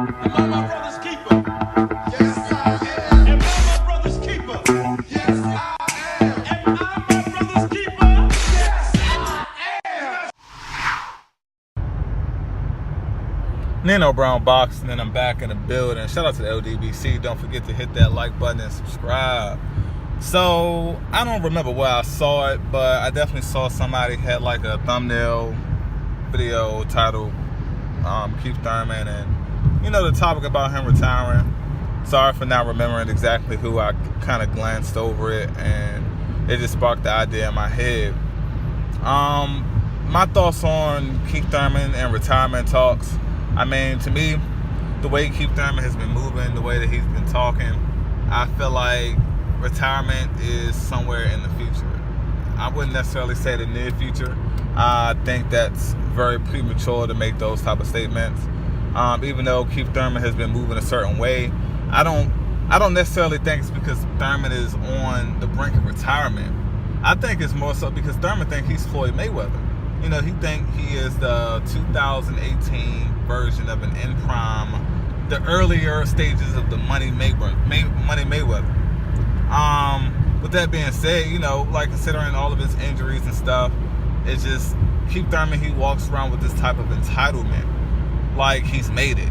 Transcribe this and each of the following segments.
Am I my brother's keeper? Yes, I am. Am I my brother's keeper? Yes, I am. Am I my brother's keeper? Yes, I am. Nino Brown Boxing, and I'm back in the building. Shout out to the LDBC. Don't forget to hit that like button and subscribe. So, I don't remember where I saw it, but I definitely saw somebody had like a thumbnail video titled Keith Thurman, and the topic about him retiring. Sorry for not remembering exactly who. I kind of glanced over it and it just sparked the idea in my head. My thoughts on Keith Thurman and retirement talks. I mean, to me, the way Keith Thurman has been moving, the way that he's been talking, I feel like retirement is somewhere in the future. I wouldn't necessarily say the near future. I think that's very premature to make those type of statements. Even though Keith Thurman has been moving a certain way, I don't necessarily think it's because Thurman is on the brink of retirement. I think it's more so because Thurman thinks he's Floyd Mayweather. He thinks he is the 2018 version of an in prime, the earlier stages of the Money Mayweather. With that being said, considering all of his injuries and stuff, it's just Keith Thurman, he walks around with this type of entitlement, like he's made it,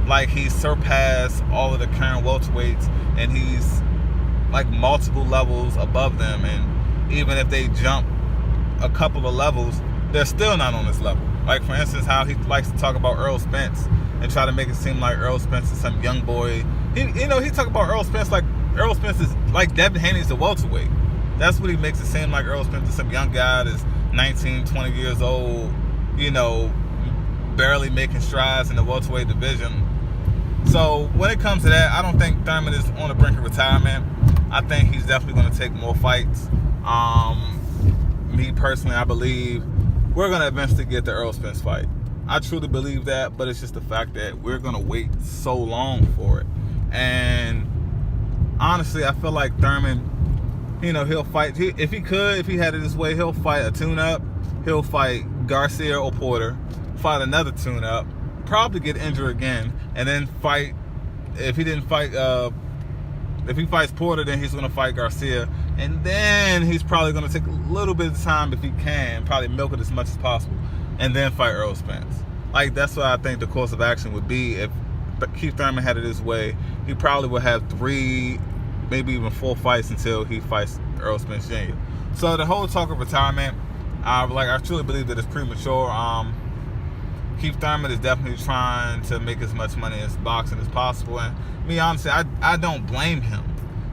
like he's surpassed all of the current welterweights, and he's like multiple levels above them, and even if they jump a couple of levels, they're still not on this level. Like, for instance, how he likes to talk about Earl Spence and try to make it seem like Earl Spence is some young boy. He talk about Earl Spence like Earl Spence is like Devin Haney's the welterweight. That's what he makes it seem like. Earl Spence is some young guy that's 19, 20 years old, barely making strides in the welterweight division. So when it comes to that, I don't think Thurman is on the brink of retirement. I think he's definitely going to take more fights. Me personally, I believe we're going to eventually get the Earl Spence fight. I truly believe that, but it's just the fact that we're going to wait so long for it. And honestly, I feel like Thurman, he'll fight. If he had it his way, he'll fight a tune-up. He'll fight Garcia or Porter, fight another tune-up, probably get injured again, and then fight. If he fights Porter, then he's going to fight Garcia, and then he's probably going to take a little bit of time if he can, probably milk it as much as possible, and then fight Earl Spence. Like, that's what I think the course of action would be. If Keith Thurman had it his way, he probably would have 3, maybe even 4 fights until he fights Earl Spence Jr. So the whole talk of retirement, I truly believe that it's premature. Keith Thurman is definitely trying to make as much money as boxing as possible, and me, honestly, I don't blame him.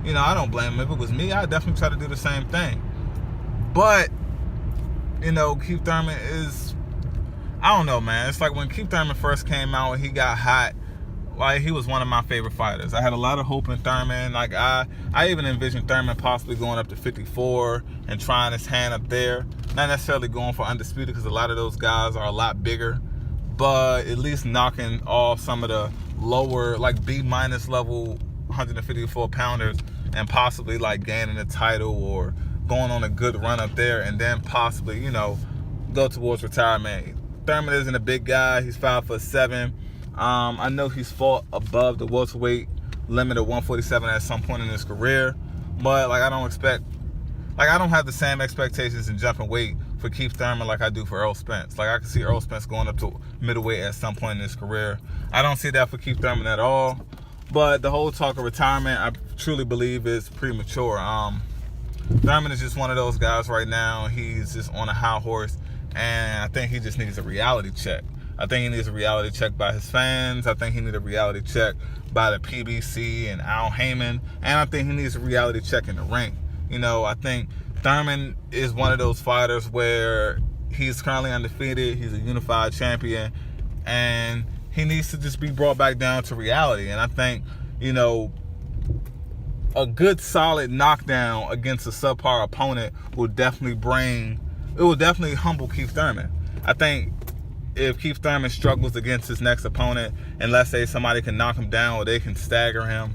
I don't blame him. If it was me, I'd definitely try to do the same thing. But Keith Thurman is, I don't know, man. It's like when Keith Thurman first came out and he got hot, like, he was one of my favorite fighters. I had a lot of hope in Thurman. Like, I even envisioned Thurman possibly going up to 54 and trying his hand up there. Not necessarily going for undisputed, because a lot of those guys are a lot bigger, but at least knocking off some of the lower, like B- level 154 pounders, and possibly like gaining a title or going on a good run up there, and then possibly, go towards retirement. Thurman isn't a big guy. He's 5'7". I know he's fought above the welterweight limit of 147 at some point in his career, but I don't have the same expectations in jumping weight for Keith Thurman like I do for Earl Spence. Like, I can see Earl Spence going up to middleweight at some point in his career. I don't see that for Keith Thurman at all. But the whole talk of retirement, I truly believe is premature. Thurman is just one of those guys right now. He's just on a high horse, and I think he just needs a reality check. I think he needs a reality check by his fans. I think he needs a reality check by the PBC and Al Heyman. And I think he needs a reality check in the ring. I think Thurman is one of those fighters where he's currently undefeated. He's a unified champion. And he needs to just be brought back down to reality. And I think, a good solid knockdown against a subpar opponent will definitely humble Keith Thurman. I think if Keith Thurman struggles against his next opponent, and let's say somebody can knock him down or they can stagger him,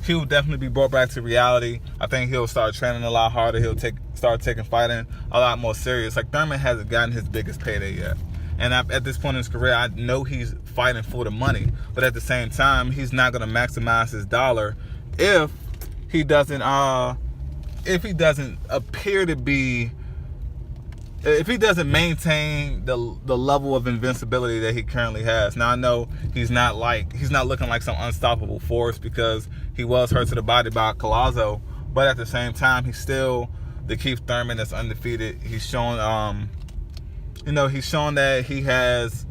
he'll definitely be brought back to reality. I think he'll start training a lot harder. He'll start taking fighting a lot more serious. Like, Thurman hasn't gotten his biggest payday yet. And at this point in his career, I know he's fighting for the money. But at the same time, he's not going to maximize his dollar if he doesn't appear to be, if he doesn't maintain the level of invincibility that he currently has. Now I know he's not looking like some unstoppable force because he was hurt to the body by Collazo, but at the same time he's still the Keith Thurman that's undefeated. He's shown he's shown that he has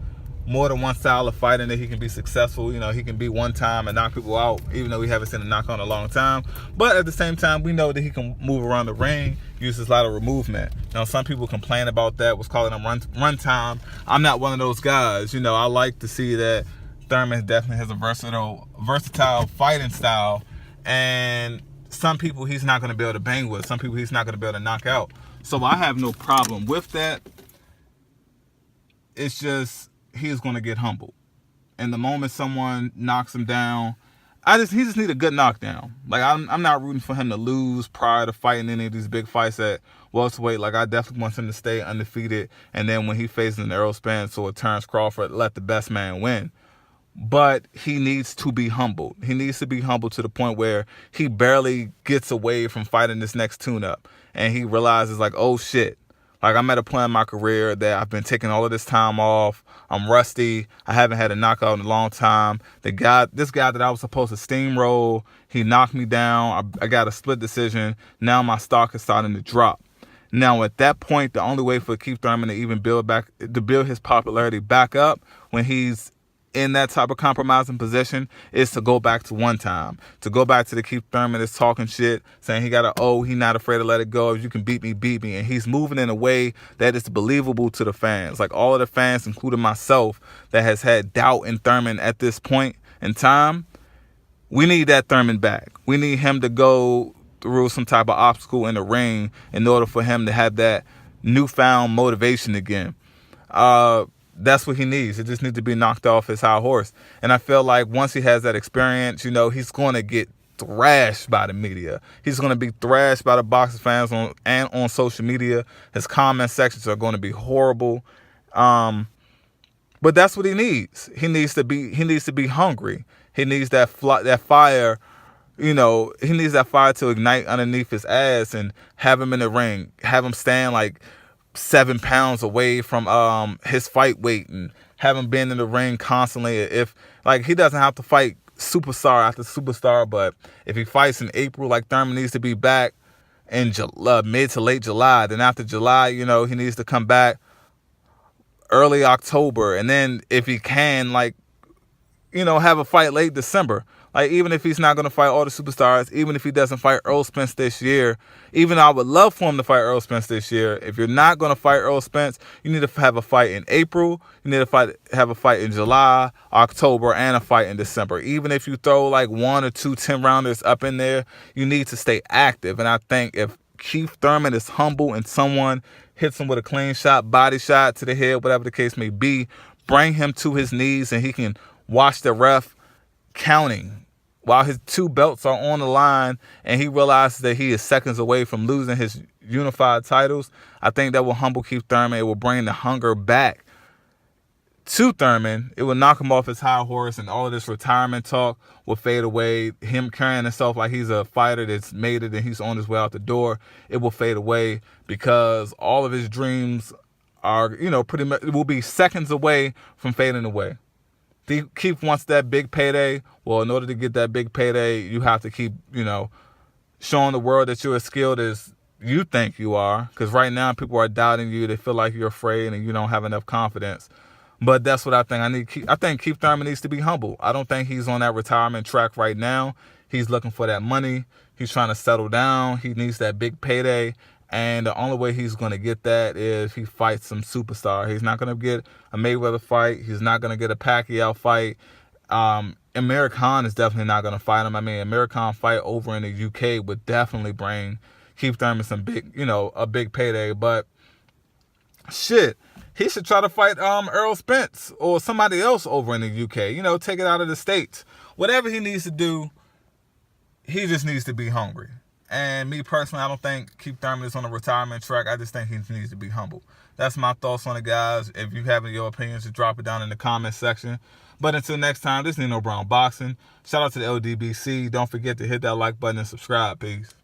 more than one style of fighting, that he can be successful. He can be one time and knock people out, even though we haven't seen a knock on in a long time. But at the same time, we know that he can move around the ring, uses lateral movement. Some people complain about that, was calling him run time. I'm not one of those guys. I like to see that Thurman definitely has a versatile fighting style, and some people he's not going to be able to bang with. Some people he's not going to be able to knock out. So I have no problem with that. It's just he's going to get humbled. And the moment someone knocks him down, he just need a good knockdown. Like, I'm not rooting for him to lose prior to fighting any of these big fights at welterweight. Like, I definitely want him to stay undefeated. And then when he faces an Errol Spence or Terrence Crawford, let the best man win. But he needs to be humbled. He needs to be humbled to the point where he barely gets away from fighting this next tune-up. And he realizes, like, oh, shit. Like, I'm at a point in my career that I've been taking all of this time off. I'm rusty. I haven't had a knockout in a long time. This guy that I was supposed to steamroll, he knocked me down. I got a split decision. Now my stock is starting to drop. Now, at that point, the only way for Keith Thurman to even build his popularity back up when he's in that type of compromising position is to go back to one time. To go back to the Keith Thurman that's talking shit, saying he got he's not afraid to let it go. If you can beat me, beat me. And he's moving in a way that is believable to the fans. Like, all of the fans, including myself, that has had doubt in Thurman at this point in time, we need that Thurman back. We need him to go through some type of obstacle in the ring in order for him to have that newfound motivation again. That's what he needs. It just needs to be knocked off his high horse. And I feel like once he has that experience, he's going to get thrashed by the media. He's going to be thrashed by the boxing fans on social media. His comment sections are going to be horrible. But that's what he needs. He needs to be hungry. He needs that fire. He needs that fire to ignite underneath his ass and have him in the ring. Have him stand like 7 pounds away from his fight weight and have him been in the ring constantly. If, like, he doesn't have to fight superstar after superstar, but if he fights in April, like, Thurman needs to be back in mid to late July. Then after July, he needs to come back early October. And then if he can, have a fight late December. Like, even if he's not going to fight all the superstars, even if he doesn't fight Errol Spence this year, even though I would love for him to fight Errol Spence this year, if you're not going to fight Errol Spence, you need to have a fight in April, you need to have a fight in July, October, and a fight in December. Even if you throw like 1 or 2 10-rounders up in there, you need to stay active. And I think if Keith Thurman is humble and someone hits him with a clean shot, body shot to the head, whatever the case may be, bring him to his knees and he can watch the ref counting while his 2 belts are on the line and he realizes that he is seconds away from losing his unified titles, I think that will humble Keith Thurman. It will bring the hunger back to Thurman. It will knock him off his high horse, and all of this retirement talk will fade away. Him carrying himself like he's a fighter that's made it and he's on his way out the door, it will fade away because all of his dreams are, pretty much, will be seconds away from fading away. Keith wants that big payday. Well, in order to get that big payday, you have to keep, showing the world that you're as skilled as you think you are. Because right now, people are doubting you. They feel like you're afraid and you don't have enough confidence. But that's what I think. I think Keith Thurman needs to be humble. I don't think he's on that retirement track right now. He's looking for that money. He's trying to settle down. He needs that big payday. And the only way he's going to get that is if he fights some superstar. He's not going to get a Mayweather fight. He's not going to get a Pacquiao fight. Amir Khan is definitely not going to fight him. I mean, Amir Khan fight over in the UK would definitely bring Keith Thurman some a big payday. But shit, he should try to fight Errol Spence or somebody else over in the UK. Take it out of the States. Whatever he needs to do, he just needs to be hungry. And me personally, I don't think Keith Thurman is on a retirement track. I just think he needs to be humble. That's my thoughts on it, guys. If you have your opinions, just drop it down in the comment section. But until next time, this is Nino Brown Boxing. Shout out to the LDBC. Don't forget to hit that like button and subscribe. Peace.